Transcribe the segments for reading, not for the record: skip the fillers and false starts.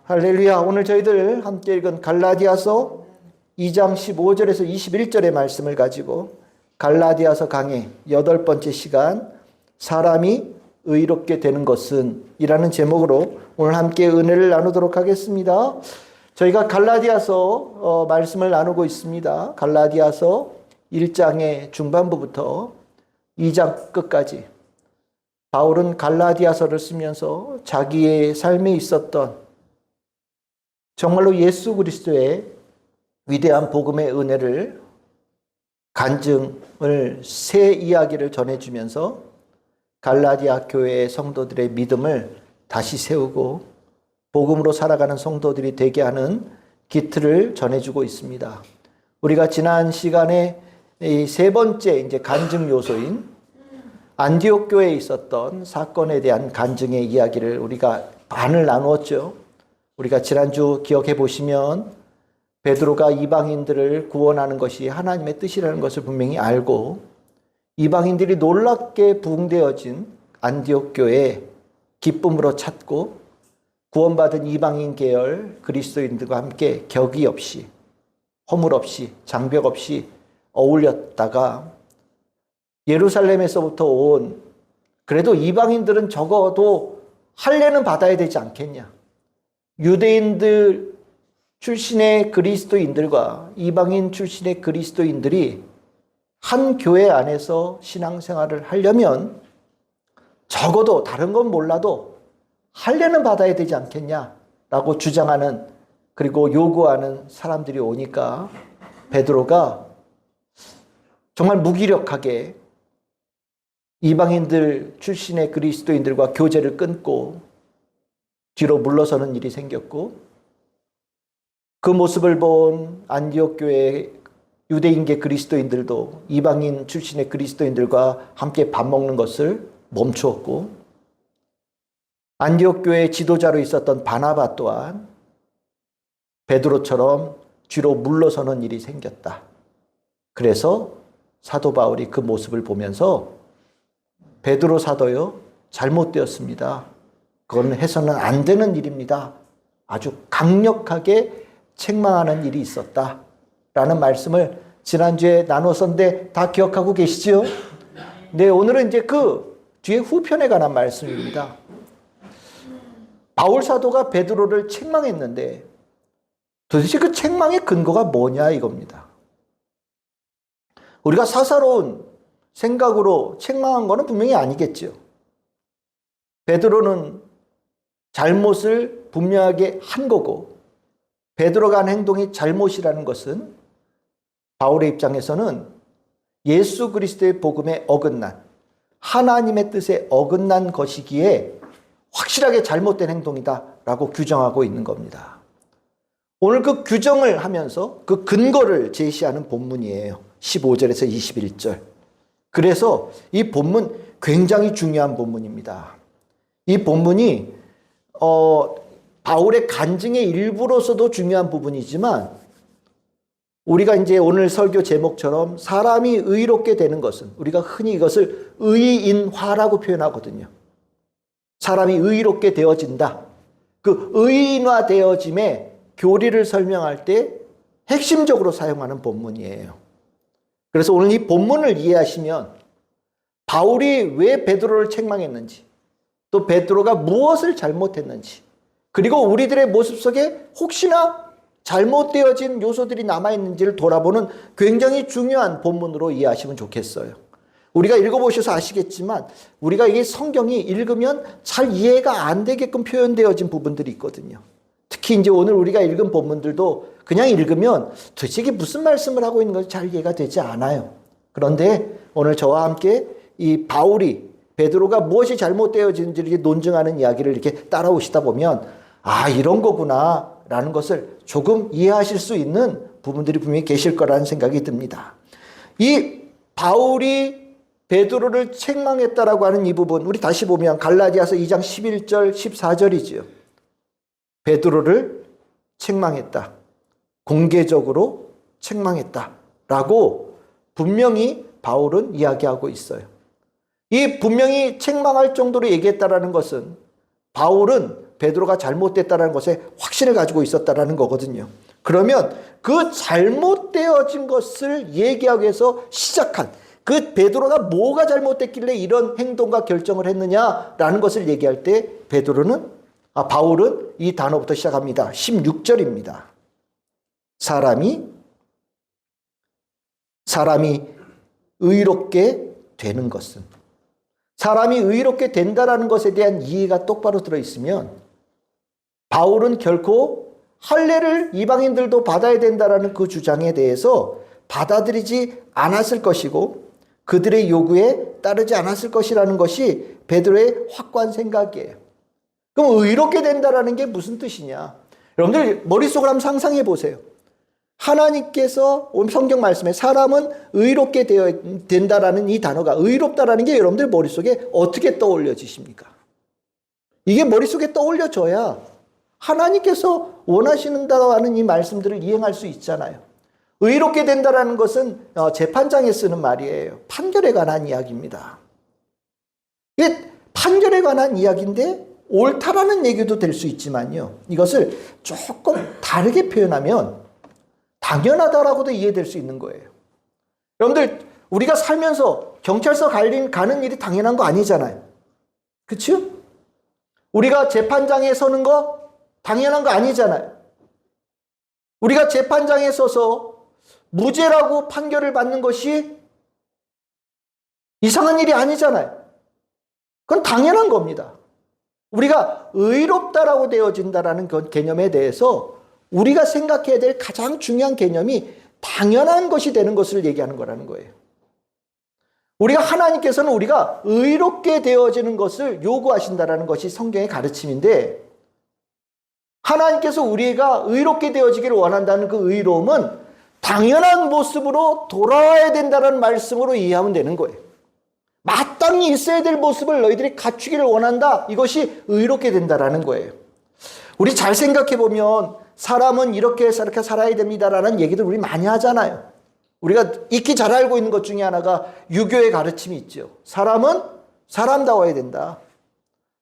할렐루야. 오늘 저희들 함께 읽은 갈라디아서 2장 15절에서 21절의 말씀을 가지고 갈라디아서 강의 8번째 시간 사람이 의롭게 되는 것은 이라는 제목으로 오늘 함께 은혜를 나누도록 하겠습니다. 저희가 갈라디아서 말씀을 나누고 있습니다. 갈라디아서 1장의 중반부부터 2장 끝까지 바울은 갈라디아서를 쓰면서 자기의 삶에 있었던 정말로 예수 그리스도의 위대한 복음의 은혜를 간증을 새 이야기를 전해주면서 갈라디아 교회의 성도들의 믿음을 다시 세우고 복음으로 살아가는 성도들이 되게 하는 기틀을 전해주고 있습니다. 우리가 지난 시간에 이 세 번째 이제 간증 요소인 안디옥 교회에 있었던 사건에 대한 간증의 이야기를 우리가 반을 나누었죠. 우리가 지난주 기억해 보시면 베드로가 이방인들을 구원하는 것이 하나님의 뜻이라는 것을 분명히 알고 이방인들이 놀랍게 부흥되어진 안디옥 교회에 기쁨으로 찾고 구원받은 이방인 계열 그리스도인들과 함께 격의 없이 허물 없이 장벽 없이 어울렸다가 예루살렘에서부터 온 그래도 이방인들은 적어도 할례는 받아야 되지 않겠냐. 유대인들 출신의 그리스도인들과 이방인 출신의 그리스도인들이 한 교회 안에서 신앙생활을 하려면 적어도 다른 건 몰라도 할례는 받아야 되지 않겠냐라고 주장하는 그리고 요구하는 사람들이 오니까 베드로가 정말 무기력하게 이방인들 출신의 그리스도인들과 교제를 끊고 뒤로 물러서는 일이 생겼고 그 모습을 본 안디옥 교회의 유대인계 그리스도인들도 이방인 출신의 그리스도인들과 함께 밥 먹는 것을 멈추었고 안디옥 교회의 지도자로 있었던 바나바 또한 베드로처럼 뒤로 물러서는 일이 생겼다. 그래서 사도 바울이 그 모습을 보면서 베드로 사도요, 잘못되었습니다. 그건 해서는 안 되는 일입니다. 아주 강력하게 책망하는 일이 있었다. 라는 말씀을 지난주에 나눴었는데 다 기억하고 계시죠? 네, 오늘은 이제 그 뒤에 후편에 관한 말씀입니다. 바울 사도가 베드로를 책망했는데 도대체 그 책망의 근거가 뭐냐 이겁니다. 우리가 사사로운 생각으로 책망한 거는 분명히 아니겠죠. 베드로는 잘못을 분명하게 한 거고 베드로가 한 행동이 잘못이라는 것은 바울의 입장에서는 예수 그리스도의 복음에 어긋난 하나님의 뜻에 어긋난 것이기에 확실하게 잘못된 행동이다라고 규정하고 있는 겁니다. 오늘 그 규정을 하면서 그 근거를 제시하는 본문이에요. 15절에서 21절. 그래서 이 본문 굉장히 중요한 본문입니다. 이 본문이 바울의 간증의 일부로서도 중요한 부분이지만 우리가 이제 오늘 설교 제목처럼 사람이 의롭게 되는 것은 우리가 흔히 이것을 의인화라고 표현하거든요. 사람이 의롭게 되어진다. 그 의인화 되어짐의 교리를 설명할 때 핵심적으로 사용하는 본문이에요. 그래서 오늘 이 본문을 이해하시면 바울이 왜 베드로를 책망했는지 또 베드로가 무엇을 잘못했는지 그리고 우리들의 모습 속에 혹시나 잘못되어진 요소들이 남아있는지를 돌아보는 굉장히 중요한 본문으로 이해하시면 좋겠어요. 우리가 읽어보셔서 아시겠지만 우리가 이게 성경이 읽으면 잘 이해가 안 되게끔 표현되어진 부분들이 있거든요. 특히 이제 오늘 우리가 읽은 본문들도 그냥 읽으면 도대체 이게 무슨 말씀을 하고 있는 건지 잘 이해가 되지 않아요. 그런데 오늘 저와 함께 이 바울이 베드로가 무엇이 잘못되어진지를 논증하는 이야기를 이렇게 따라오시다 보면 아 이런 거구나 라는 것을 조금 이해하실 수 있는 부분들이 분명히 계실 거라는 생각이 듭니다. 이 바울이 베드로를 책망했다라고 하는 이 부분 우리 다시 보면 갈라디아서 2장 11절 14절이지요. 베드로를 책망했다. 공개적으로 책망했다라고 분명히 바울은 이야기하고 있어요. 이 분명히 책망할 정도로 얘기했다라는 것은 바울은 베드로가 잘못됐다는 것에 확신을 가지고 있었다라는 거거든요. 그러면 그 잘못되어진 것을 얘기하기 위해서 시작한 그 베드로가 뭐가 잘못됐길래 이런 행동과 결정을 했느냐라는 것을 얘기할 때 바울은 이 단어부터 시작합니다. 16절입니다. 사람이 의롭게 되는 것은, 사람이 의롭게 된다라는 것에 대한 이해가 똑바로 들어있으면 바울은 결코 할례를 이방인들도 받아야 된다라는 그 주장에 대해서 받아들이지 않았을 것이고 그들의 요구에 따르지 않았을 것이라는 것이 베드로의 확고한 생각이에요. 그럼 의롭게 된다라는 게 무슨 뜻이냐? 여러분들 머릿속으로 한번 상상해 보세요. 하나님께서 성경 말씀에 사람은 의롭게 된다라는 이 단어가, 의롭다라는 게 여러분들 머릿속에 어떻게 떠올려지십니까? 이게 머릿속에 떠올려져야 하나님께서 원하시는다고 하는 이 말씀들을 이행할 수 있잖아요. 의롭게 된다라는 것은 재판장에 쓰는 말이에요. 판결에 관한 이야기입니다. 이게 판결에 관한 이야기인데 옳다라는 얘기도 될 수 있지만요. 이것을 조금 다르게 표현하면 당연하다라고도 이해될 수 있는 거예요. 여러분들 우리가 살면서 경찰서 가는 일이 당연한 거 아니잖아요. 그렇죠? 우리가 재판장에 서는 거 당연한 거 아니잖아요. 우리가 재판장에 서서 무죄라고 판결을 받는 것이 이상한 일이 아니잖아요. 그건 당연한 겁니다. 우리가 의롭다라고 되어진다라는 그 개념에 대해서 우리가 생각해야 될 가장 중요한 개념이 당연한 것이 되는 것을 얘기하는 거라는 거예요. 우리가 하나님께서는 우리가 의롭게 되어지는 것을 요구하신다라는 것이 성경의 가르침인데 하나님께서 우리가 의롭게 되어지기를 원한다는 그 의로움은 당연한 모습으로 돌아와야 된다는 말씀으로 이해하면 되는 거예요. 마땅히 있어야 될 모습을 너희들이 갖추기를 원한다. 이것이 의롭게 된다라는 거예요. 우리 잘 생각해 보면 사람은 이렇게 살아야 됩니다라는 얘기들 우리 많이 하잖아요. 우리가 익히 잘 알고 있는 것 중에 하나가 유교의 가르침이 있죠. 사람은 사람다워야 된다.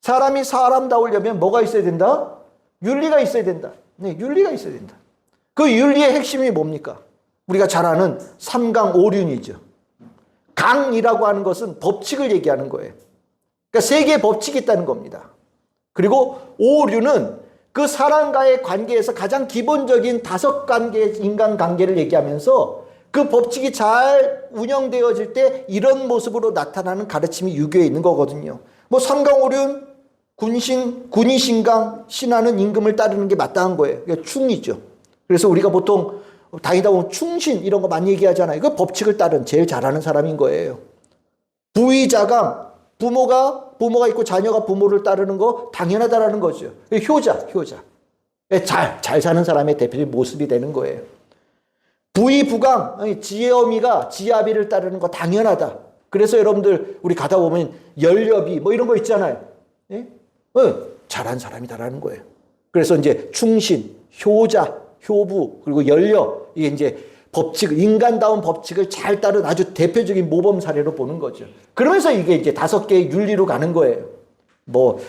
사람이 사람다우려면 뭐가 있어야 된다? 윤리가 있어야 된다. 네, 윤리가 있어야 된다. 그 윤리의 핵심이 뭡니까? 우리가 잘 아는 삼강오륜이죠. 강이라고 하는 것은 법칙을 얘기하는 거예요. 그러니까 세 개의 법칙이 있다는 겁니다. 그리고 오륜은 그 사람과의 관계에서 가장 기본적인 5관계 인간관계를 얘기하면서 그 법칙이 잘 운영되어질 때 이런 모습으로 나타나는 가르침이 유교에 있는 거거든요. 뭐 삼강오륜, 군이 신강, 신하는 임금을 따르는 게 마땅한 거예요. 그게 충이죠. 그래서 우리가 보통 다니다 보면 충신 이런 거 많이 얘기하잖아요. 그 법칙을 따른 제일 잘하는 사람인 거예요. 부의자강, 부모가 있고 자녀가 부모를 따르는 거 당연하다라는 거죠. 효자. 잘 사는 사람의 대표적인 모습이 되는 거예요. 부의부강, 지혜어미가 지아비를 따르는 거 당연하다. 그래서 여러분들 우리 가다 보면 열여비 뭐 이런 거 있잖아요. 예? 잘한 사람이다라는 거예요. 그래서 이제 충신, 효자, 효부, 그리고 열여, 이게 이제 인간다운 법칙을 잘 따른 아주 대표적인 모범 사례로 보는 거죠. 그러면서 이게 이제 5개의 윤리로 가는 거예요. 뭐,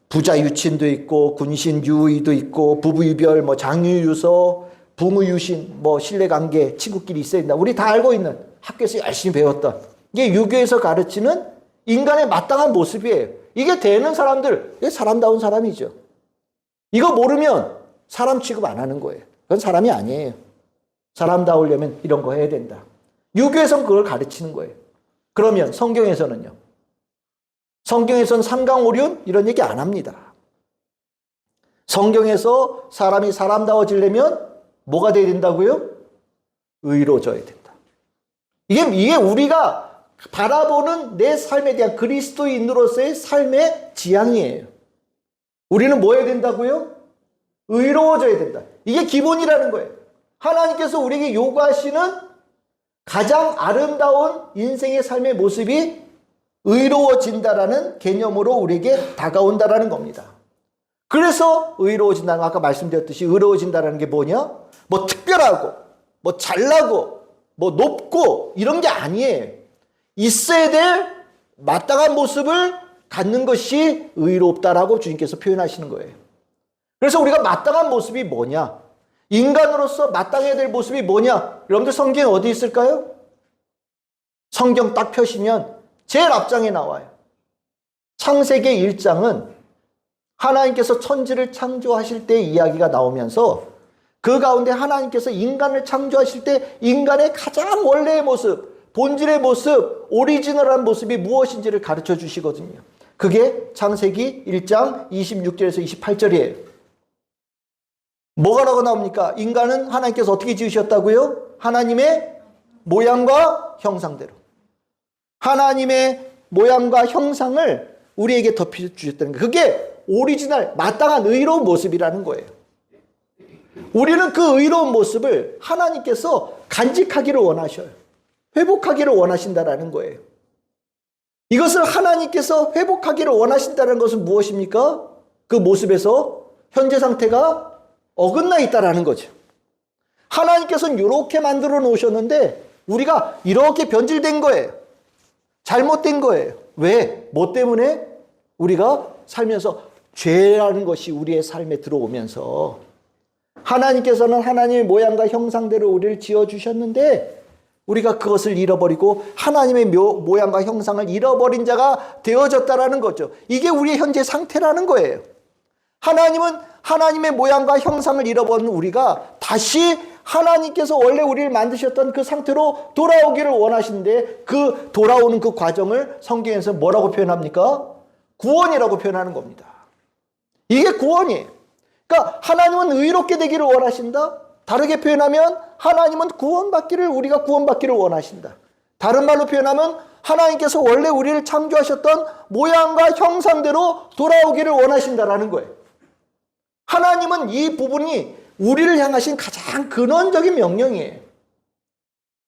부자 유친도 있고, 군신 유의도 있고, 부부유별, 뭐, 장유유서, 부무유신, 뭐, 신뢰관계, 친구끼리 있어야 된다. 우리 다 알고 있는 학교에서 열심히 배웠던. 이게 유교에서 가르치는 인간의 마땅한 모습이에요. 이게 되는 사람들, 이게 사람다운 사람이죠. 이거 모르면 사람 취급 안 하는 거예요. 그건 사람이 아니에요. 사람다우려면 이런 거 해야 된다. 유교에서는 그걸 가르치는 거예요. 그러면 성경에서는요. 성경에서는 삼강오륜 이런 얘기 안 합니다. 성경에서 사람이 사람다워지려면 뭐가 돼야 된다고요? 의로워져야 된다. 이게 우리가 바라보는 내 삶에 대한 그리스도인으로서의 삶의 지향이에요. 우리는 뭐 해야 된다고요? 의로워져야 된다. 이게 기본이라는 거예요. 하나님께서 우리에게 요구하시는 가장 아름다운 인생의 삶의 모습이 의로워진다라는 개념으로 우리에게 다가온다라는 겁니다. 그래서 의로워진다는 거 아까 말씀드렸듯이 의로워진다는 게 뭐냐? 뭐 특별하고 뭐 잘나고 뭐 높고 이런 게 아니에요. 있어야 될 마땅한 모습을 갖는 것이 의롭다라고 주님께서 표현하시는 거예요. 그래서 우리가 마땅한 모습이 뭐냐? 인간으로서 마땅해야 될 모습이 뭐냐? 여러분들 성경에 어디 있을까요? 성경 딱 펴시면 제일 앞장에 나와요. 창세기 1장은 하나님께서 천지를 창조하실 때 이야기가 나오면서 그 가운데 하나님께서 인간을 창조하실 때 인간의 가장 원래의 모습, 본질의 모습, 오리지널한 모습이 무엇인지를 가르쳐 주시거든요. 그게 창세기 1장 26절에서 28절이에요. 뭐가라고 나옵니까? 인간은 하나님께서 어떻게 지으셨다고요? 하나님의 모양과 형상대로. 하나님의 모양과 형상을 우리에게 덮여주셨다는 거예요. 그게 오리지널, 마땅한 의로운 모습이라는 거예요. 우리는 그 의로운 모습을 하나님께서 간직하기를 원하셔요. 회복하기를 원하신다라는 거예요. 이것을 하나님께서 회복하기를 원하신다는 것은 무엇입니까? 그 모습에서 현재 상태가 어긋나 있다라는 거죠. 하나님께서는 이렇게 만들어 놓으셨는데 우리가 이렇게 변질된 거예요. 잘못된 거예요. 왜? 뭐 때문에? 우리가 살면서 죄라는 것이 우리의 삶에 들어오면서 하나님께서는 하나님의 모양과 형상대로 우리를 지어주셨는데 우리가 그것을 잃어버리고 하나님의 모양과 형상을 잃어버린 자가 되어졌다라는 거죠. 이게 우리의 현재 상태라는 거예요. 하나님은 하나님의 모양과 형상을 잃어버린 우리가 다시 하나님께서 원래 우리를 만드셨던 그 상태로 돌아오기를 원하시는데 그 돌아오는 그 과정을 성경에서 뭐라고 표현합니까? 구원이라고 표현하는 겁니다. 이게 구원이에요. 그러니까 하나님은 의롭게 되기를 원하신다. 다르게 표현하면 하나님은 우리가 구원받기를 원하신다. 다른 말로 표현하면 하나님께서 원래 우리를 창조하셨던 모양과 형상대로 돌아오기를 원하신다라는 거예요. 하나님은 이 부분이 우리를 향하신 가장 근원적인 명령이에요.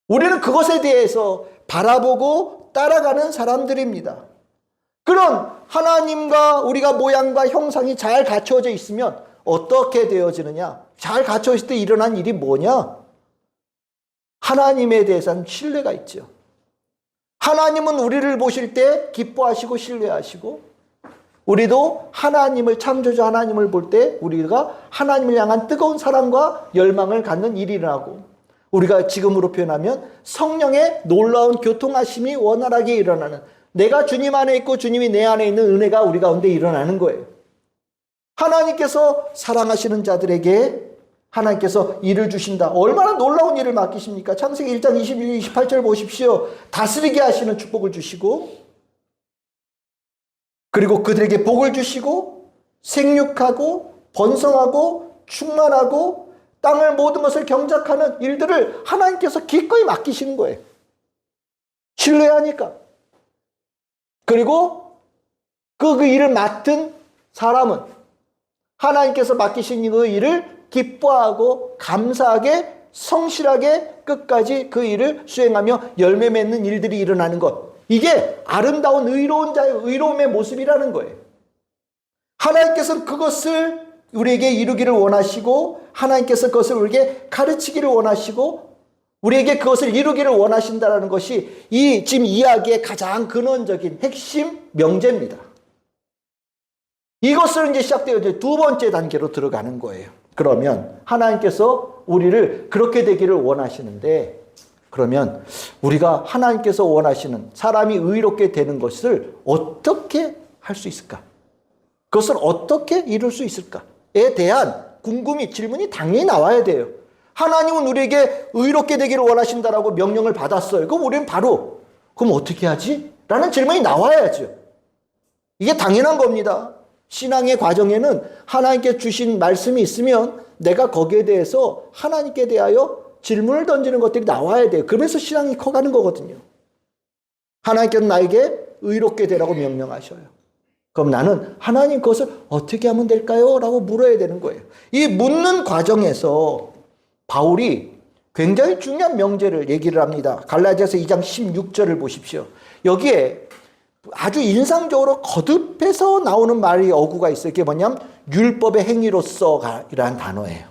우리는 그것에 대해서 바라보고 따라가는 사람들입니다. 그런 하나님과 우리가 모양과 형상이 잘 갖춰져 있으면 어떻게 되어지느냐? 잘 갖춰질 때 일어난 일이 뭐냐? 하나님에 대해서는 신뢰가 있죠. 하나님은 우리를 보실 때 기뻐하시고 신뢰하시고 우리도 하나님을 창조주 하나님을 볼 때 우리가 하나님을 향한 뜨거운 사랑과 열망을 갖는 일이 일어나고 우리가 지금으로 표현하면 성령의 놀라운 교통하심이 원활하게 일어나는 내가 주님 안에 있고 주님이 내 안에 있는 은혜가 우리 가운데 일어나는 거예요. 하나님께서 사랑하시는 자들에게 하나님께서 일을 주신다. 얼마나 놀라운 일을 맡기십니까? 창세기 1장 21, 28절 보십시오. 다스리게 하시는 축복을 주시고 그리고 그들에게 복을 주시고 생육하고 번성하고 충만하고 땅을 모든 것을 경작하는 일들을 하나님께서 기꺼이 맡기시는 거예요. 신뢰하니까. 그리고 그 일을 맡은 사람은 하나님께서 맡기신 그 일을 기뻐하고 감사하게 성실하게 끝까지 그 일을 수행하며 열매 맺는 일들이 일어나는 것. 이게 아름다운 의로운 자의 의로움의 모습이라는 거예요. 하나님께서는 그것을 우리에게 이루기를 원하시고 하나님께서 그것을 우리에게 가르치기를 원하시고 우리에게 그것을 이루기를 원하신다는 것이 이 지금 이야기의 가장 근원적인 핵심 명제입니다. 이것을 이제 시작되어 이제 두 번째 단계로 들어가는 거예요. 그러면 하나님께서 우리를 그렇게 되기를 원하시는데 그러면 우리가 하나님께서 원하시는 사람이 의롭게 되는 것을 어떻게 할 수 있을까? 그것을 어떻게 이룰 수 있을까에 대한 궁금이 질문이 당연히 나와야 돼요. 하나님은 우리에게 의롭게 되기를 원하신다라고 명령을 받았어요. 그럼 우리는 바로 그럼 어떻게 하지? 라는 질문이 나와야죠. 이게 당연한 겁니다. 신앙의 과정에는 하나님께 주신 말씀이 있으면 내가 거기에 대해서 하나님께 대하여 질문을 던지는 것들이 나와야 돼요. 그러면서 신앙이 커가는 거거든요. 하나님께서 나에게 의롭게 되라고 명령하셔요. 그럼 나는 하나님 그것을 어떻게 하면 될까요? 라고 물어야 되는 거예요. 이 묻는 과정에서 바울이 굉장히 중요한 명제를 얘기를 합니다. 갈라디아서 2장 16절을 보십시오. 여기에 아주 인상적으로 거듭해서 나오는 말이 어구가 있어요. 그게 뭐냐면 율법의 행위로서라는 단어예요.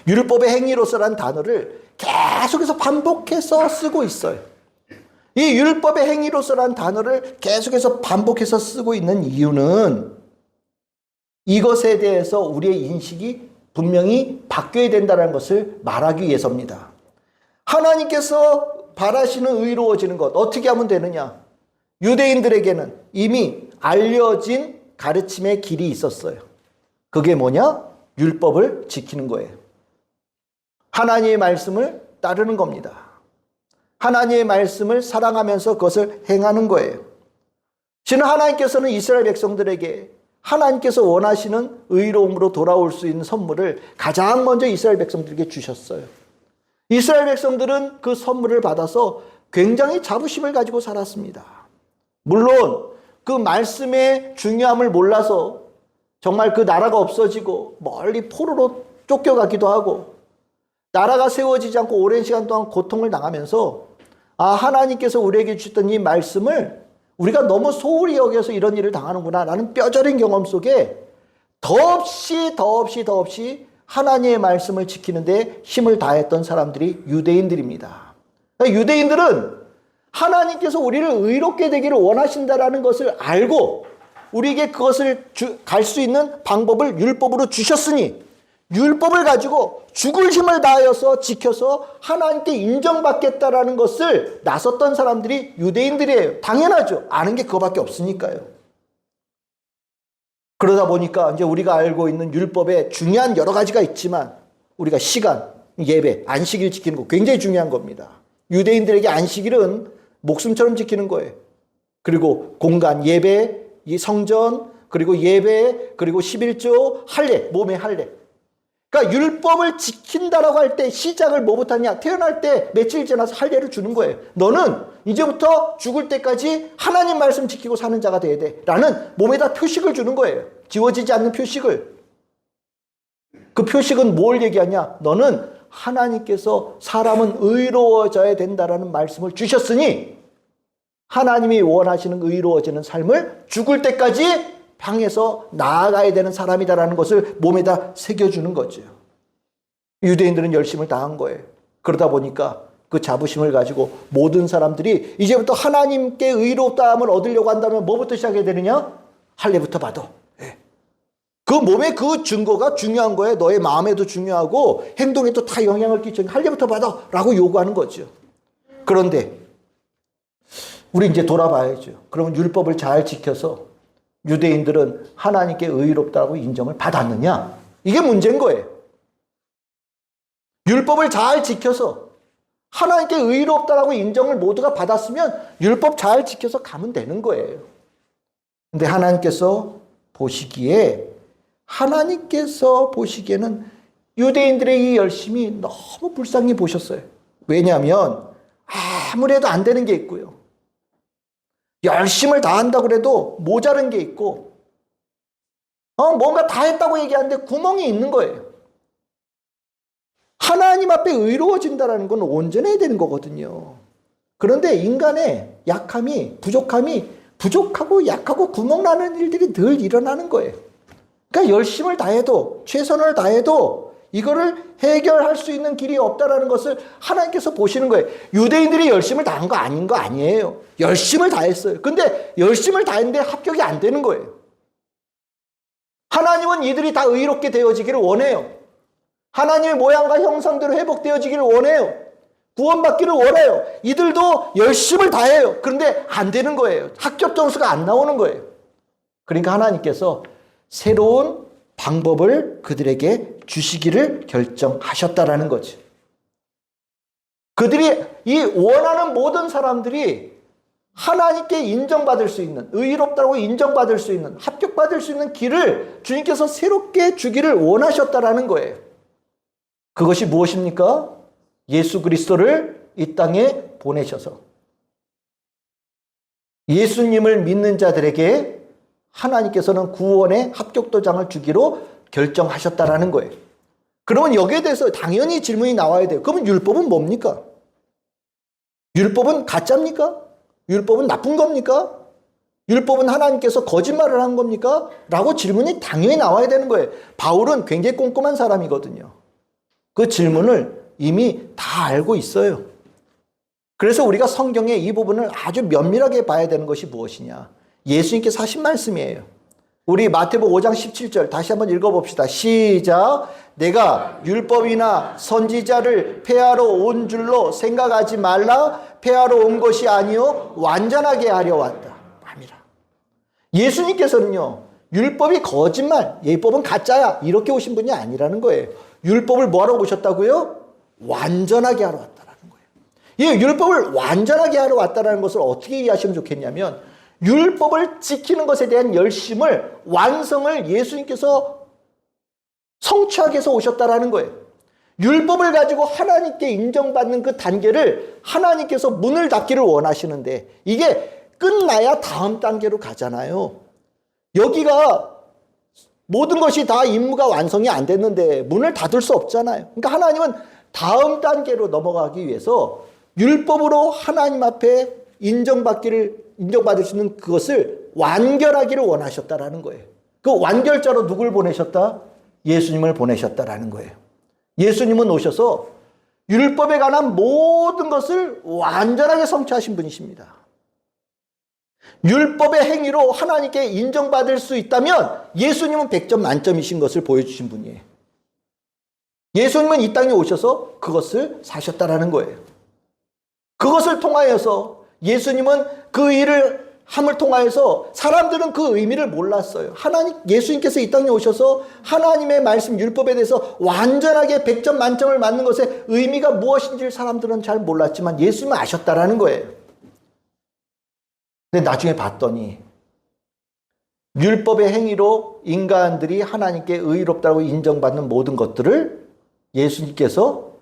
율법의 행위로서라는 단어를 계속해서 반복해서 쓰고 있어요. 이 율법의 행위로서라는 단어를 계속해서 반복해서 쓰고 있는 이유는 이것에 대해서 우리의 인식이 분명히 바뀌어야 된다는 것을 말하기 위해서입니다. 하나님께서 바라시는 의로워지는 것 어떻게 하면 되느냐? 유대인들에게는 이미 알려진 가르침의 길이 있었어요. 그게 뭐냐? 율법을 지키는 거예요. 하나님의 말씀을 따르는 겁니다. 하나님의 말씀을 사랑하면서 그것을 행하는 거예요. 지금 하나님께서는 이스라엘 백성들에게 하나님께서 원하시는 의로움으로 돌아올 수 있는 선물을 가장 먼저 이스라엘 백성들에게 주셨어요. 이스라엘 백성들은 그 선물을 받아서 굉장히 자부심을 가지고 살았습니다. 물론 그 말씀의 중요함을 몰라서 정말 그 나라가 없어지고 멀리 포로로 쫓겨가기도 하고 나라가 세워지지 않고 오랜 시간 동안 고통을 당하면서 하나님께서 우리에게 주셨던 이 말씀을 우리가 너무 소홀히 여겨서 이런 일을 당하는구나 라는 뼈저린 경험 속에 더없이 하나님의 말씀을 지키는데 힘을 다했던 사람들이 유대인들입니다. 유대인들은 하나님께서 우리를 의롭게 되기를 원하신다라는 것을 알고 우리에게 그것을 갈 수 있는 방법을 율법으로 주셨으니 율법을 가지고 죽을 힘을 다하여서 지켜서 하나님께 인정받겠다라는 것을 나섰던 사람들이 유대인들이에요. 당연하죠. 아는 게 그거밖에 없으니까요. 그러다 보니까 이제 우리가 알고 있는 율법에 중요한 여러 가지가 있지만 우리가 시간, 예배, 안식일 지키는 거 굉장히 중요한 겁니다. 유대인들에게 안식일은 목숨처럼 지키는 거예요. 그리고 공간, 예배, 이 성전, 그리고 예배, 그리고 11조, 할례, 몸의 할례. 그러니까 율법을 지킨다라고 할 때 시작을 뭐부터 하냐? 태어날 때 며칠 지나서 할례를 주는 거예요. 너는 이제부터 죽을 때까지 하나님 말씀 지키고 사는 자가 돼야 돼. 라는 몸에다 표식을 주는 거예요. 지워지지 않는 표식을. 그 표식은 뭘 얘기하냐? 너는 하나님께서 사람은 의로워져야 된다라는 말씀을 주셨으니 하나님이 원하시는 의로워지는 삶을 죽을 때까지 향해서 나아가야 되는 사람이다라는 것을 몸에다 새겨주는 거죠. 유대인들은 열심을 다한 거예요. 그러다 보니까 그 자부심을 가지고 모든 사람들이 이제부터 하나님께 의롭다함을 얻으려고 한다면 뭐부터 시작해야 되느냐? 할례부터 받아. 그 몸의 그 증거가 중요한 거예요. 너의 마음에도 중요하고 행동에도 다 영향을 끼치는 할례부터 받아 라고 요구하는 거죠. 그런데 우리 이제 돌아봐야죠. 그러면 율법을 잘 지켜서 유대인들은 하나님께 의롭다고 인정을 받았느냐? 이게 문제인 거예요. 율법을 잘 지켜서 하나님께 의롭다라고 인정을 모두가 받았으면 율법 잘 지켜서 가면 되는 거예요. 근데 하나님께서 보시기에는 유대인들의 이 열심이 너무 불쌍히 보셨어요. 왜냐하면 아무래도 안 되는 게 있고요. 열심을 다한다고 해도 모자른 게 있고 뭔가 다 했다고 얘기하는데 구멍이 있는 거예요. 하나님 앞에 의로워진다는 건 온전해야 되는 거거든요. 그런데 인간의 약함이 부족하고 약하고 구멍나는 일들이 늘 일어나는 거예요. 그러니까 열심을 다해도 최선을 다해도 이거를 해결할 수 있는 길이 없다라는 것을 하나님께서 보시는 거예요. 유대인들이 열심을 다한 거 아닌 거 아니에요. 열심을 다했어요. 근데 열심을 다했는데 합격이 안 되는 거예요. 하나님은 이들이 다 의롭게 되어지기를 원해요. 하나님의 모양과 형상대로 회복되어지기를 원해요. 구원받기를 원해요. 이들도 열심을 다해요. 그런데 안 되는 거예요. 합격 점수가 안 나오는 거예요. 그러니까 하나님께서 새로운 방법을 그들에게 주시기를 결정하셨다라는 거죠. 그들이 이 원하는 모든 사람들이 하나님께 인정받을 수 있는, 의롭다고 인정받을 수 있는, 합격받을 수 있는 길을 주님께서 새롭게 주기를 원하셨다라는 거예요. 그것이 무엇입니까? 예수 그리스도를 이 땅에 보내셔서 예수님을 믿는 자들에게 하나님께서는 구원의 합격도장을 주기로 결정하셨다라는 거예요. 그러면 여기에 대해서 당연히 질문이 나와야 돼요. 그러면 율법은 뭡니까? 율법은 가짜입니까? 율법은 나쁜 겁니까? 율법은 하나님께서 거짓말을 한 겁니까? 라고 질문이 당연히 나와야 되는 거예요. 바울은 굉장히 꼼꼼한 사람이거든요. 그 질문을 이미 다 알고 있어요. 그래서 우리가 성경의 이 부분을 아주 면밀하게 봐야 되는 것이 무엇이냐? 예수님께서 하신 말씀이에요. 우리 마태복음 5장 17절 다시 한번 읽어봅시다. 시작. 내가 율법이나 선지자를 폐하러 온 줄로 생각하지 말라. 폐하러 온 것이 아니요 완전하게 하려 왔다. 아니라. 예수님께서는요, 율법이 거짓말, 율법은 가짜야, 이렇게 오신 분이 아니라는 거예요. 율법을 뭐하러 오셨다고요? 완전하게 하러 왔다라는 거예요. 이 율법을 완전하게 하러 왔다라는 것을 어떻게 이해하시면 좋겠냐면, 율법을 지키는 것에 대한 열심을, 완성을 예수님께서 성취하기 위해서 오셨다라는 거예요. 율법을 가지고 하나님께 인정받는 그 단계를 하나님께서 문을 닫기를 원하시는데, 이게 끝나야 다음 단계로 가잖아요. 여기가 모든 것이 다 임무가 완성이 안 됐는데 문을 닫을 수 없잖아요. 그러니까 하나님은 다음 단계로 넘어가기 위해서 율법으로 하나님 앞에 인정받을 수 있는 그것을 완결하기를 원하셨다라는 거예요. 그 완결자로 누굴 보내셨다? 예수님을 보내셨다라는 거예요. 예수님은 오셔서 율법에 관한 모든 것을 완전하게 성취하신 분이십니다. 율법의 행위로 하나님께 인정받을 수 있다면 예수님은 100점 만점이신 것을 보여주신 분이에요. 예수님은 이 땅에 오셔서 그것을 사셨다라는 거예요. 그것을 통하여서 예수님은 그 일을 함을 통하여서 사람들은 그 의미를 몰랐어요. 예수님께서 이 땅에 오셔서 하나님의 말씀 율법에 대해서 완전하게 100점 만점을 맞는 것의 의미가 무엇인지를 사람들은 잘 몰랐지만 예수님은 아셨다라는 거예요. 근데 나중에 봤더니 율법의 행위로 인간들이 하나님께 의롭다고 인정받는 모든 것들을 예수님께서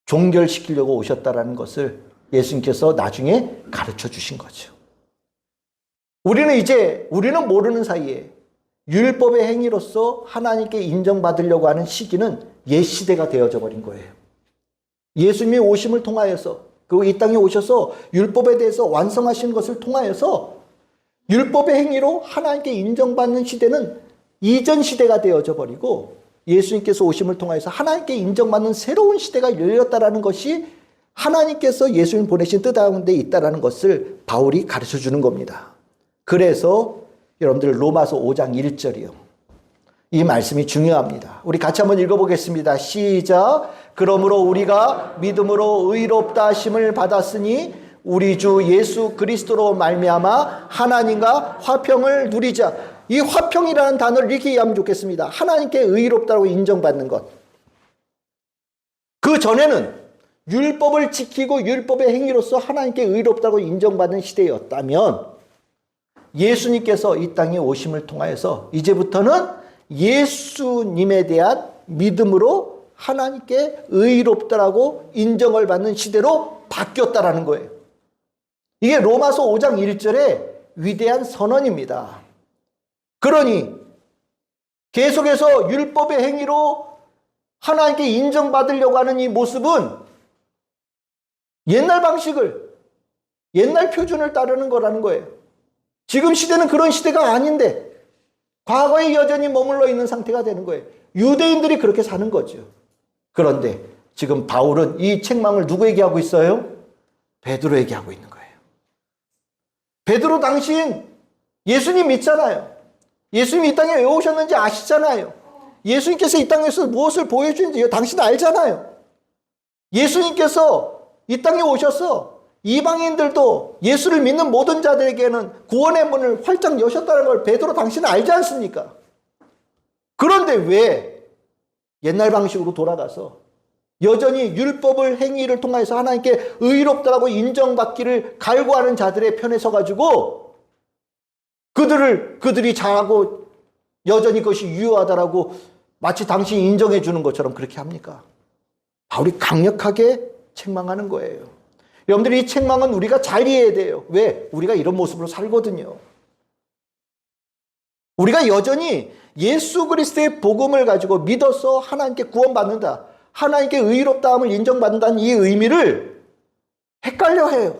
종결시키려고 오셨다라는 것을 예수님께서 나중에 가르쳐 주신 거죠. 우리는 모르는 사이에 율법의 행위로서 하나님께 인정받으려고 하는 시기는 옛 시대가 되어져 버린 거예요. 예수님의 오심을 통하여서, 그리고 이 땅에 오셔서 율법에 대해서 완성하신 것을 통하여서 율법의 행위로 하나님께 인정받는 시대는 이전 시대가 되어져 버리고, 예수님께서 오심을 통하여서 하나님께 인정받는 새로운 시대가 열렸다라는 것이 하나님께서 예수님 보내신 뜻 가운데 있다라는 것을 바울이 가르쳐 주는 겁니다. 그래서 여러분들 로마서 5장 1절이요. 이 말씀이 중요합니다. 우리 같이 한번 읽어보겠습니다. 시작. 그러므로 우리가 믿음으로 의롭다 하심을 받았으니 우리 주 예수 그리스도로 말미암아 하나님과 화평을 누리자. 이 화평이라는 단어를 이렇게 이해하면 좋겠습니다. 하나님께 의롭다고 인정받는 것. 그 전에는 율법을 지키고 율법의 행위로서 하나님께 의롭다고 인정받는 시대였다면, 예수님께서 이 땅에 오심을 통하여서 이제부터는 예수님에 대한 믿음으로 하나님께 의롭다라고 인정을 받는 시대로 바뀌었다라는 거예요. 이게 로마서 5장 1절의 위대한 선언입니다. 그러니 계속해서 율법의 행위로 하나님께 인정받으려고 하는 이 모습은 옛날 방식을, 옛날 표준을 따르는 거라는 거예요. 지금 시대는 그런 시대가 아닌데 과거에 여전히 머물러 있는 상태가 되는 거예요. 유대인들이 그렇게 사는 거죠. 그런데 지금 바울은 이 책망을 누구에게 하고 있어요? 베드로에게 하고 있는 거예요. 베드로, 당신 예수님 믿잖아요. 예수님이 이 땅에 왜 오셨는지 아시잖아요. 예수님께서 이 땅에서 무엇을 보여주는지 당신 알잖아요. 예수님께서 이 땅에 오셔서 이방인들도 예수를 믿는 모든 자들에게는 구원의 문을 활짝 여셨다는 걸 베드로 당신은 알지 않습니까? 그런데 왜 옛날 방식으로 돌아가서 여전히 율법을 행위를 통해서 하나님께 의롭다라고 인정받기를 갈구하는 자들의 편에 서가지고 그들이 잘하고 여전히 그것이 유효하다라고 마치 당신이 인정해 주는 것처럼 그렇게 합니까? 바울이 강력하게 책망하는 거예요. 여러분들, 이 책망은 우리가 잘 이해해야 돼요. 왜? 우리가 이런 모습으로 살거든요. 우리가 여전히 예수 그리스도의 복음을 가지고 믿어서 하나님께 구원받는다, 하나님께 의롭다함을 인정받는다는 이 의미를 헷갈려 해요.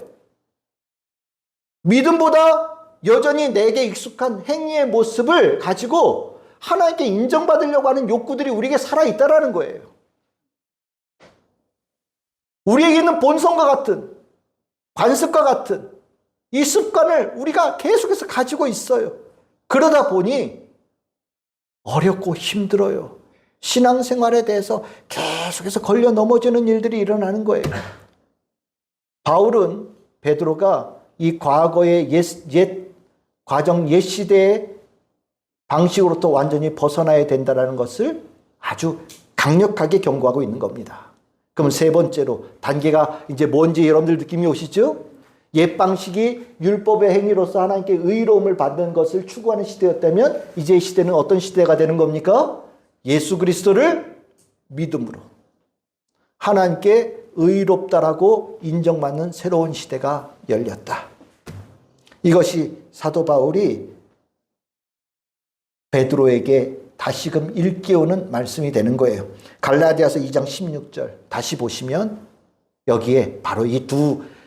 믿음보다 여전히 내게 익숙한 행위의 모습을 가지고 하나님께 인정받으려고 하는 욕구들이 우리에게 살아있다라는 거예요. 우리에게 있는 본성과 같은, 관습과 같은 이 습관을 우리가 계속해서 가지고 있어요. 그러다 보니 어렵고 힘들어요. 신앙생활에 대해서 계속해서 걸려 넘어지는 일들이 일어나는 거예요. 바울은 베드로가 이 과거의 옛 시대의 방식으로부터 완전히 벗어나야 된다는 것을 아주 강력하게 경고하고 있는 겁니다. 그럼 세 번째로 단계가 이제 뭔지 여러분들 느낌이 오시죠? 옛 방식이 율법의 행위로서 하나님께 의로움을 받는 것을 추구하는 시대였다면 이제 시대는 어떤 시대가 되는 겁니까? 예수 그리스도를 믿음으로 하나님께 의롭다라고 인정받는 새로운 시대가 열렸다. 이것이 사도 바울이 베드로에게 다시금 일깨우는 말씀이 되는 거예요. 갈라디아서 2장 16절 다시 보시면 여기에 바로 이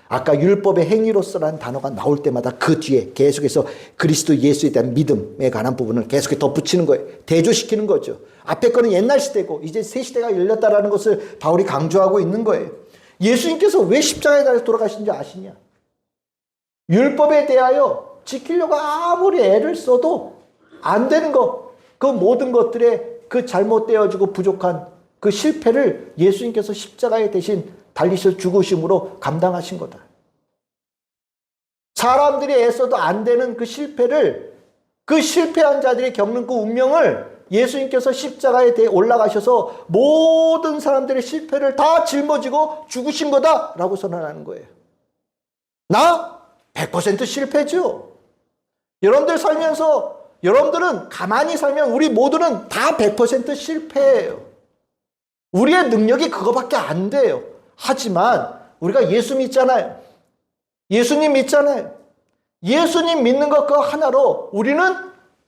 아까 율법의 행위로서라는 단어가 나올 때마다 그 뒤에 계속해서 그리스도 예수에 대한 믿음에 관한 부분을 계속해서 덧붙이는 거예요. 대조시키는 거죠. 앞에 거는 옛날 시대고 이제 새 시대가 열렸다라는 것을 바울이 강조하고 있는 거예요. 예수님께서 왜 십자가에 달려 돌아가신지 아시냐? 율법에 대하여 지키려고 아무리 애를 써도 안 되는 거, 그 모든 것들의 그 잘못되어지고 부족한 그 실패를 예수님께서 십자가에 대신 달리셔 죽으심으로 감당하신 거다. 사람들이 애써도 안 되는 그 실패를, 그 실패한 자들이 겪는 그 운명을 예수님께서 십자가에 올라가셔서 모든 사람들의 실패를 다 짊어지고 죽으신 거다라고 선언하는 거예요. 나 100% 실패죠. 여러분들 살면서 여러분들은 가만히 살면 우리 모두는 다 100% 실패예요. 우리의 능력이 그거밖에 안 돼요. 하지만 우리가 예수 믿잖아요. 예수님 믿잖아요. 예수님 믿는 것 그 하나로 우리는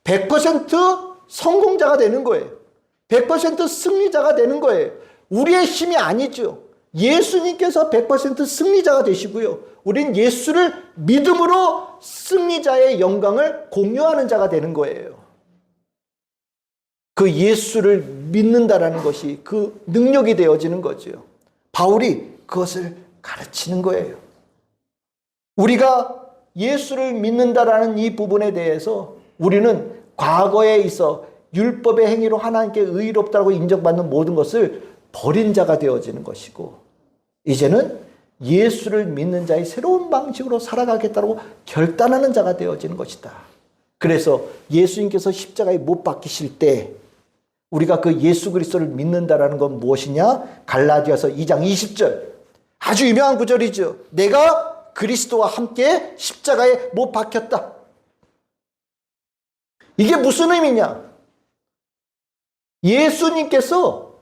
100% 성공자가 되는 거예요. 100% 승리자가 되는 거예요. 우리의 힘이 아니죠. 예수님께서 100% 승리자가 되시고요. 우린 예수를 믿음으로 승리자의 영광을 공유하는 자가 되는 거예요. 그 예수를 믿는다라는 것이 그 능력이 되어지는 거죠. 바울이 그것을 가르치는 거예요. 우리가 예수를 믿는다라는 이 부분에 대해서 우리는 과거에 있어 율법의 행위로 하나님께 의롭다고 인정받는 모든 것을 버린 자가 되어지는 것이고 이제는 예수를 믿는 자의 새로운 방식으로 살아가겠다고 결단하는 자가 되어지는 것이다. 그래서 예수님께서 십자가에 못 박히실 때 우리가 그 예수 그리스도를 믿는다라는 건 무엇이냐? 갈라디아서 2장 20절 아주 유명한 구절이죠. 내가 그리스도와 함께 십자가에 못 박혔다. 이게 무슨 의미냐? 예수님께서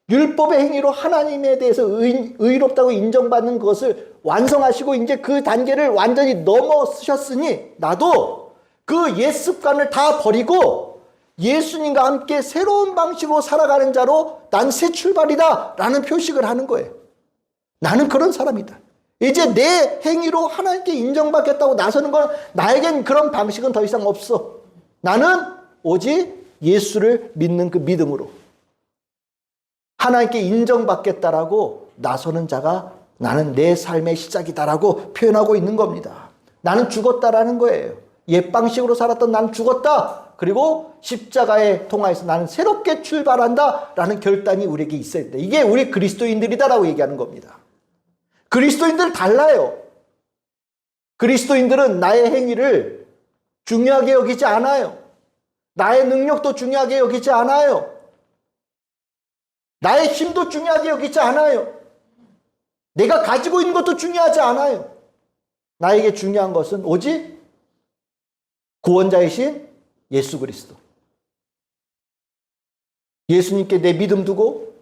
율법의 행위로 하나님에 대해서 의롭다고 인정받는 것을 완성하시고 이제 그 단계를 완전히 넘어서셨으니 나도 그 옛 습관을 다 버리고 예수님과 함께 새로운 방식으로 살아가는 자로 난 새 출발이다 라는 표식을 하는 거예요. 나는 그런 사람이다. 이제 내 행위로 하나님께 인정받겠다고 나서는 건 나에겐 그런 방식은 더 이상 없어. 나는 오직 예수를 믿는 그 믿음으로 하나님께 인정받겠다라고 나서는 자가 나는 내 삶의 시작이다라고 표현하고 있는 겁니다. 나는 죽었다라는 거예요. 옛 방식으로 살았던 나는 죽었다. 그리고 십자가에 통하여서 나는 새롭게 출발한다라는 결단이 우리에게 있어야 된다. 이게 우리 그리스도인들이다라고 얘기하는 겁니다. 그리스도인들 달라요. 그리스도인들은 나의 행위를 중요하게 여기지 않아요. 나의 능력도 중요하게 여기지 않아요. 나의 힘도 중요하게 여기지 않아요. 내가 가지고 있는 것도 중요하지 않아요. 나에게 중요한 것은 오직 구원자이신 예수 그리스도. 예수님께 내 믿음 두고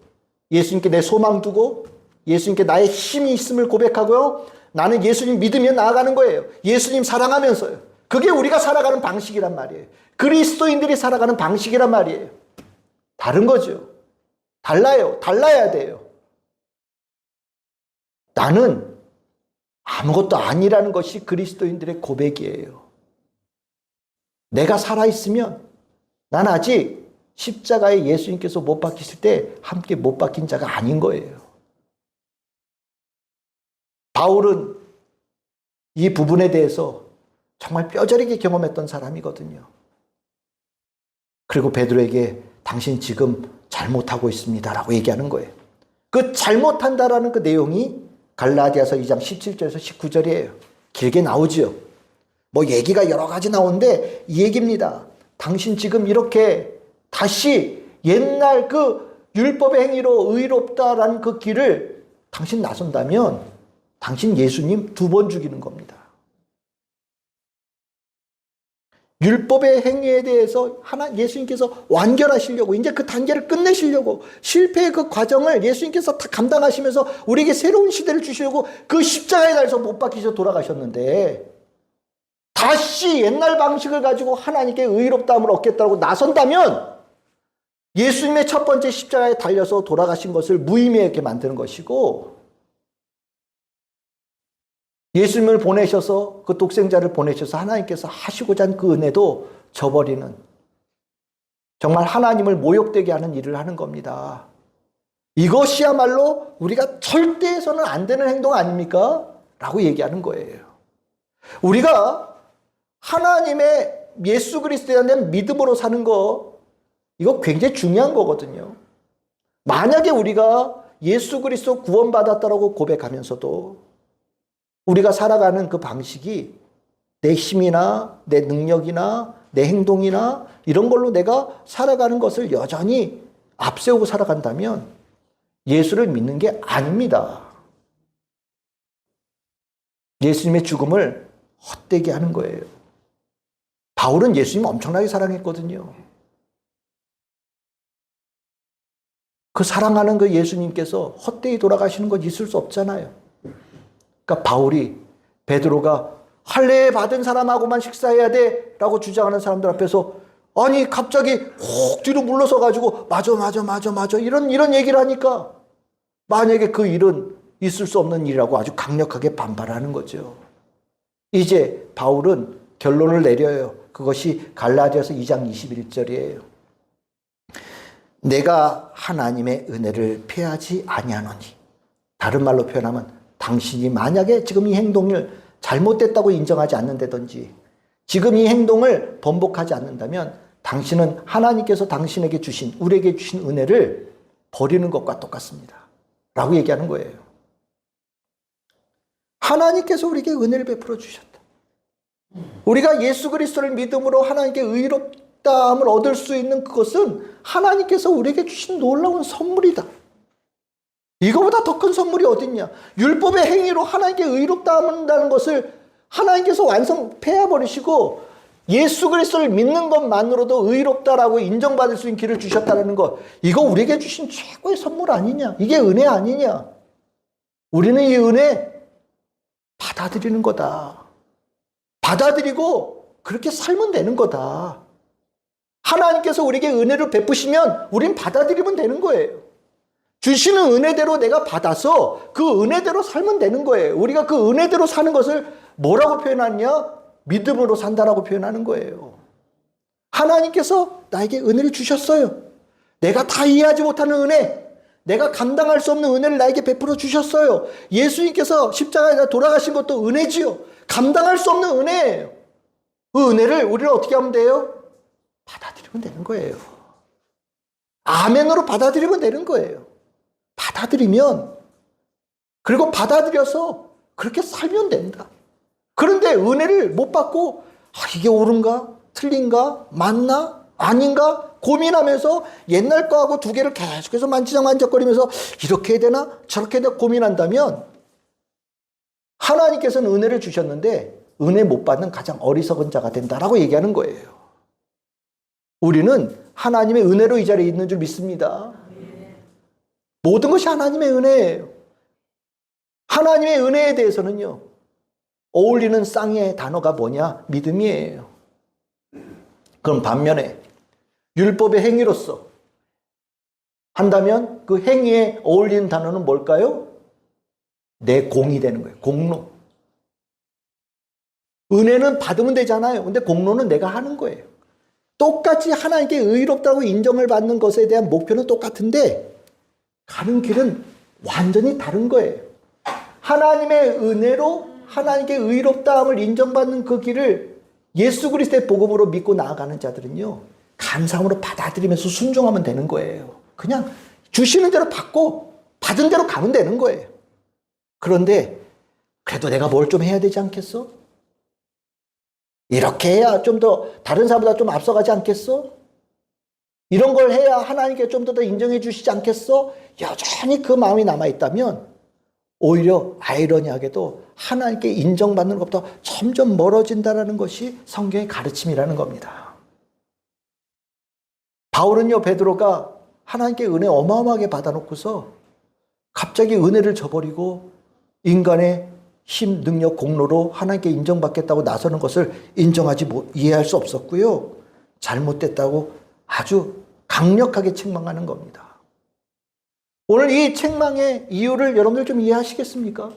예수님께 내 소망 두고 예수님께 나의 힘이 있음을 고백하고요. 나는 예수님 믿으며 나아가는 거예요. 예수님 사랑하면서요. 그게 우리가 살아가는 방식이란 말이에요. 그리스도인들이 살아가는 방식이란 말이에요. 다른 거죠. 달라요. 달라야 돼요. 나는 아무것도 아니라는 것이 그리스도인들의 고백이에요. 내가 살아있으면 난 아직 십자가에 예수님께서 못 박히실 때 함께 못 박힌 자가 아닌 거예요. 바울은 이 부분에 대해서 정말 뼈저리게 경험했던 사람이거든요. 그리고 베드로에게 당신 지금 잘못하고 있습니다라고 얘기하는 거예요. 그 잘못한다라는 그 내용이 갈라디아서 2장 17절에서 19절이에요. 길게 나오죠. 뭐 얘기가 여러 가지 나오는데 이 얘기입니다. 당신 지금 이렇게 다시 옛날 그 율법의 행위로 의롭다라는 그 길을 당신 나선다면 당신 예수님 2번 죽이는 겁니다. 율법의 행위에 대해서 예수님께서 완결하시려고 이제 그 단계를 끝내시려고 실패의 그 과정을 예수님께서 다 감당하시면서 우리에게 새로운 시대를 주시려고 그 십자가에 달려서 못 박히셔 돌아가셨는데 다시 옛날 방식을 가지고 하나님께 의롭다함을 얻겠다고 나선다면 예수님의 첫 번째 십자가에 달려서 돌아가신 것을 무의미하게 만드는 것이고 예수님을 보내셔서 그 독생자를 보내셔서 하나님께서 하시고자 한 그 은혜도 저버리는 정말 하나님을 모욕되게 하는 일을 하는 겁니다. 이것이야말로 우리가 절대 해서는 안 되는 행동 아닙니까? 라고 얘기하는 거예요. 우리가 하나님의 예수 그리스도에 대한 믿음으로 사는 거 이거 굉장히 중요한 거거든요. 만약에 우리가 예수 그리스도 구원받았다라고 고백하면서도 우리가 살아가는 그 방식이 내 힘이나 내 능력이나 내 행동이나 이런 걸로 내가 살아가는 것을 여전히 앞세우고 살아간다면 예수를 믿는 게 아닙니다. 예수님의 죽음을 헛되게 하는 거예요. 바울은 예수님 엄청나게 사랑했거든요. 그 사랑하는 그 예수님께서 헛되이 돌아가시는 건 있을 수 없잖아요. 그러니까 바울이 베드로가 할례 받은 사람하고만 식사해야 돼 라고 주장하는 사람들 앞에서 아니 갑자기 혹 뒤로 물러서 가지고 맞아 이런 얘기를 하니까 만약에 그 일은 있을 수 없는 일이라고 아주 강력하게 반발하는 거죠. 이제 바울은 결론을 내려요. 그것이 갈라디아서 2장 21절이에요. 내가 하나님의 은혜를 패하지 아니하노니. 다른 말로 표현하면 당신이 만약에 지금 이 행동을 잘못됐다고 인정하지 않는다든지 지금 이 행동을 번복하지 않는다면 당신은 하나님께서 당신에게 주신 우리에게 주신 은혜를 버리는 것과 똑같습니다. 라고 얘기하는 거예요. 하나님께서 우리에게 은혜를 베풀어 주셨다. 우리가 예수 그리스도를 믿음으로 하나님께 의롭다함을 얻을 수 있는 그것은 하나님께서 우리에게 주신 놀라운 선물이다. 이거보다 더 큰 선물이 어딨냐? 율법의 행위로 하나님께 의롭다 한다는 것을 하나님께서 폐해버리시고 예수 그리스도를 믿는 것만으로도 의롭다라고 인정받을 수 있는 길을 주셨다는 것. 이거 우리에게 주신 최고의 선물 아니냐? 이게 은혜 아니냐? 우리는 이 은혜 받아들이는 거다. 받아들이고 그렇게 살면 되는 거다. 하나님께서 우리에게 은혜를 베푸시면 우린 받아들이면 되는 거예요. 주시는 은혜대로 내가 받아서 그 은혜대로 살면 되는 거예요. 우리가 그 은혜대로 사는 것을 뭐라고 표현하냐? 믿음으로 산다라고 표현하는 거예요. 하나님께서 나에게 은혜를 주셨어요. 내가 다 이해하지 못하는 은혜, 내가 감당할 수 없는 은혜를 나에게 베풀어 주셨어요. 예수님께서 십자가에 돌아가신 것도 은혜지요. 감당할 수 없는 은혜예요. 그 은혜를 우리는 어떻게 하면 돼요? 받아들이면 되는 거예요. 아멘으로 받아들이면 되는 거예요. 받아들이면, 그리고 받아들여서 그렇게 살면 된다. 그런데 은혜를 못 받고 이게 옳은가? 틀린가? 맞나? 아닌가? 고민하면서 옛날 거하고 두 개를 계속해서 만지작만지작거리면서 이렇게 해야 되나? 저렇게 해야 되나? 고민한다면 하나님께서는 은혜를 주셨는데 은혜 못 받는 가장 어리석은 자가 된다라고 얘기하는 거예요. 우리는 하나님의 은혜로 이 자리에 있는 줄 믿습니다. 모든 것이 하나님의 은혜예요. 하나님의 은혜에 대해서는요, 어울리는 쌍의 단어가 뭐냐? 믿음이에요. 그럼 반면에 율법의 행위로서 한다면 그 행위에 어울리는 단어는 뭘까요? 내 공이 되는 거예요. 공로. 은혜는 받으면 되잖아요. 근데 공로는 내가 하는 거예요. 똑같이 하나님께 의롭다고 인정을 받는 것에 대한 목표는 똑같은데 가는 길은 완전히 다른 거예요. 하나님의 은혜로 하나님께 의롭다함을 인정받는 그 길을 예수 그리스도의 복음으로 믿고 나아가는 자들은요, 감사함으로 받아들이면서 순종하면 되는 거예요. 그냥 주시는 대로 받고 받은 대로 가면 되는 거예요. 그런데 그래도 내가 뭘 좀 해야 되지 않겠어? 이렇게 해야 좀 더 다른 사람보다 좀 앞서가지 않겠어? 이런 걸 해야 하나님께 좀 더 인정해 주시지 않겠어? 여전히 그 마음이 남아있다면 오히려 아이러니하게도 하나님께 인정받는 것부터 점점 멀어진다는 것이 성경의 가르침이라는 겁니다. 바울은요, 베드로가 하나님께 은혜 어마어마하게 받아놓고서 갑자기 은혜를 저버리고 인간의 힘, 능력, 공로로 하나님께 인정받겠다고 나서는 것을 이해할 수 없었고요. 잘못됐다고 아주 강력하게 책망하는 겁니다. 오늘 이 책망의 이유를 여러분들 좀 이해하시겠습니까?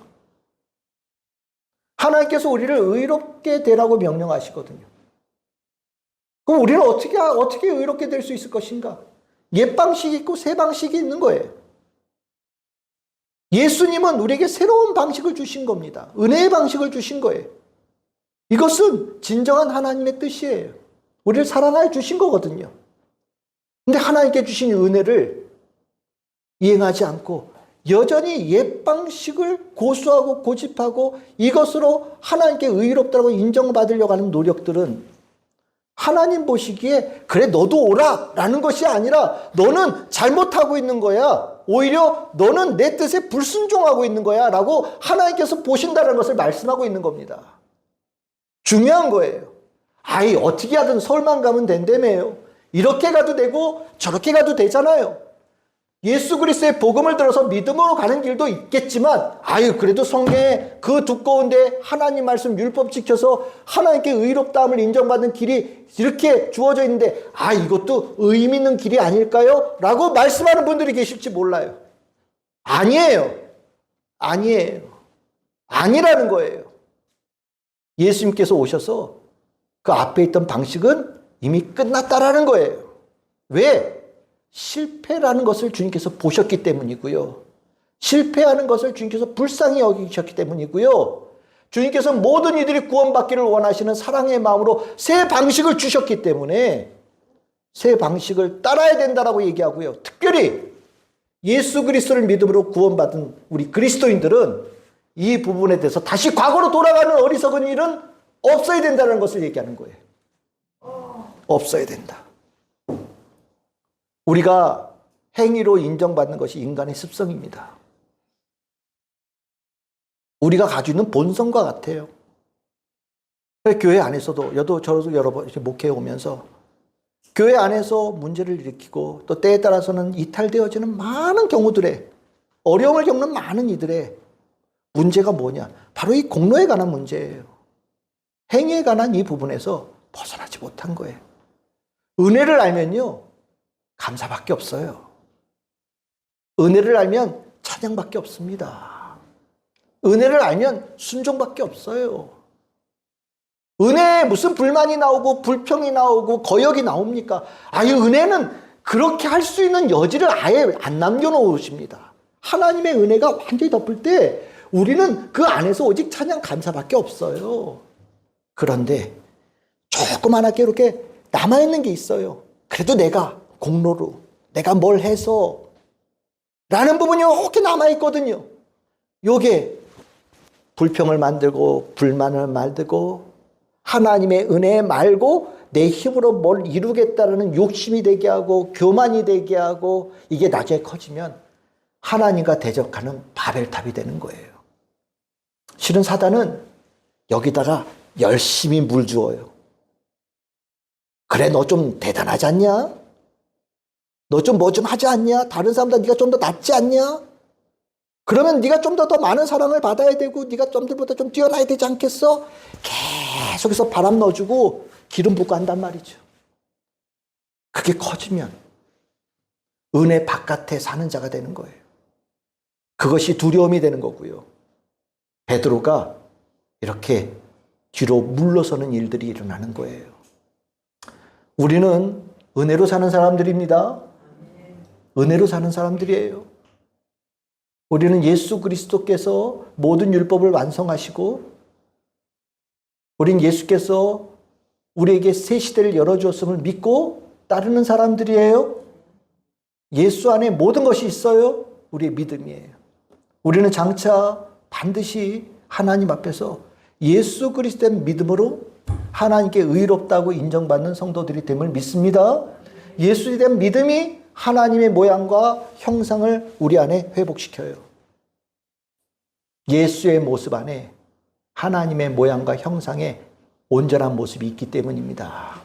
하나님께서 우리를 의롭게 되라고 명령하시거든요. 그럼 우리는 어떻게 의롭게 될 수 있을 것인가? 옛 방식이 있고 새 방식이 있는 거예요. 예수님은 우리에게 새로운 방식을 주신 겁니다. 은혜의 방식을 주신 거예요. 이것은 진정한 하나님의 뜻이에요. 우리를 사랑하여 주신 거거든요. 근데 하나님께 주신 은혜를 이행하지 않고 여전히 옛 방식을 고수하고 고집하고 이것으로 하나님께 의롭다고 인정받으려고 하는 노력들은 하나님 보시기에 그래 너도 오라 라는 것이 아니라 너는 잘못하고 있는 거야. 오히려 너는 내 뜻에 불순종하고 있는 거야 라고 하나님께서 보신다는 것을 말씀하고 있는 겁니다. 중요한 거예요. 아이 어떻게 하든 서울만 가면 된다며요. 이렇게 가도 되고 저렇게 가도 되잖아요. 예수 그리스도의 복음을 들어서 믿음으로 가는 길도 있겠지만 그래도 성경에 그 두꺼운데 하나님 말씀 율법 지켜서 하나님께 의롭다함을 인정받는 길이 이렇게 주어져 있는데 이것도 의미 있는 길이 아닐까요? 라고 말씀하는 분들이 계실지 몰라요. 아니에요. 아니라는 거예요. 예수님께서 오셔서 그 앞에 있던 방식은 이미 끝났다라는 거예요. 왜? 실패라는 것을 주님께서 보셨기 때문이고요. 실패하는 것을 주님께서 불쌍히 여기셨기 때문이고요. 주님께서 모든 이들이 구원받기를 원하시는 사랑의 마음으로 새 방식을 주셨기 때문에 새 방식을 따라야 된다라고 얘기하고요. 특별히 예수 그리스도를 믿음으로 구원받은 우리 그리스도인들은 이 부분에 대해서 다시 과거로 돌아가는 어리석은 일은 없어야 된다는 것을 얘기하는 거예요. 없어야 된다. 우리가 행위로 인정받는 것이 인간의 습성입니다. 우리가 가지고 있는 본성과 같아요. 교회 안에서도 저도 여러 번 이렇게 목회해 오면서 교회 안에서 문제를 일으키고 또 때에 따라서는 이탈되어지는 많은 경우들에 어려움을 겪는 많은 이들의 문제가 뭐냐? 바로 이 공로에 관한 문제예요. 행위에 관한 이 부분에서 벗어나지 못한 거예요. 은혜를 알면요. 감사밖에 없어요. 은혜를 알면 찬양밖에 없습니다. 은혜를 알면 순종밖에 없어요. 은혜에 무슨 불만이 나오고 불평이 나오고 거역이 나옵니까? 은혜는 그렇게 할 수 있는 여지를 아예 안 남겨놓으십니다. 하나님의 은혜가 완전히 덮을 때 우리는 그 안에서 오직 찬양 감사밖에 없어요. 그런데 조그만하게 이렇게 남아있는 게 있어요. 그래도 내가 공로로 내가 뭘 해서 라는 부분이 이렇게 남아있거든요. 요게 불평을 만들고 불만을 만들고 하나님의 은혜 말고 내 힘으로 뭘 이루겠다라는 욕심이 되게 하고 교만이 되게 하고 이게 나중에 커지면 하나님과 대적하는 바벨탑이 되는 거예요. 실은 사단은 여기다가 열심히 물 주어요. 그래 너 좀 대단하지 않냐? 너 좀 뭐 좀 하지 않냐? 다른 사람보다 네가 좀 더 낫지 않냐? 그러면 네가 좀 더 많은 사랑을 받아야 되고 네가 좀들보다 좀 뛰어나야 되지 않겠어? 계속해서 바람 넣어주고 기름 붓고 한단 말이죠. 그게 커지면 은혜 바깥에 사는 자가 되는 거예요. 그것이 두려움이 되는 거고요. 베드로가 이렇게 뒤로 물러서는 일들이 일어나는 거예요. 우리는 은혜로 사는 사람들입니다. 은혜로 사는 사람들이에요. 우리는 예수 그리스도께서 모든 율법을 완성하시고 우린 예수께서 우리에게 새 시대를 열어주었음을 믿고 따르는 사람들이에요. 예수 안에 모든 것이 있어요. 우리의 믿음이에요. 우리는 장차 반드시 하나님 앞에서 예수 그리스도의 믿음으로 하나님께 의롭다고 인정받는 성도들이 됨을 믿습니다. 예수에 대한 믿음이 하나님의 모양과 형상을 우리 안에 회복시켜요. 예수의 모습 안에 하나님의 모양과 형상의 온전한 모습이 있기 때문입니다.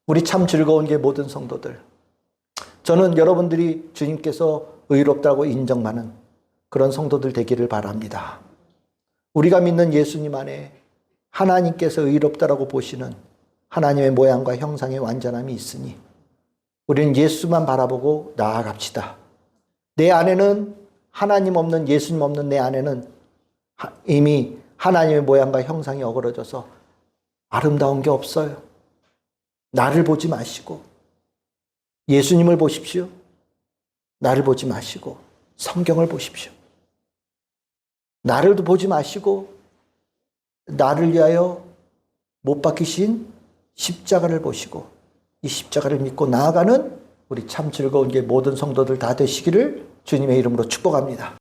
우리 참 즐거운 게 모든 성도들. 저는 여러분들이 주님께서 의롭다고 인정받는 그런 성도들 되기를 바랍니다. 우리가 믿는 예수님 안에 하나님께서 의롭다라고 보시는 하나님의 모양과 형상의 완전함이 있으니 우리는 예수만 바라보고 나아갑시다. 내 안에는 하나님 없는, 예수님 없는 내 안에는 이미 하나님의 모양과 형상이 어그러져서 아름다운 게 없어요. 나를 보지 마시고 예수님을 보십시오. 나를 보지 마시고 성경을 보십시오. 나를도 보지 마시고 나를 위하여 못 박히신 십자가를 보시고 이 십자가를 믿고 나아가는 우리 참 즐거운 게 모든 성도들 다 되시기를 주님의 이름으로 축복합니다.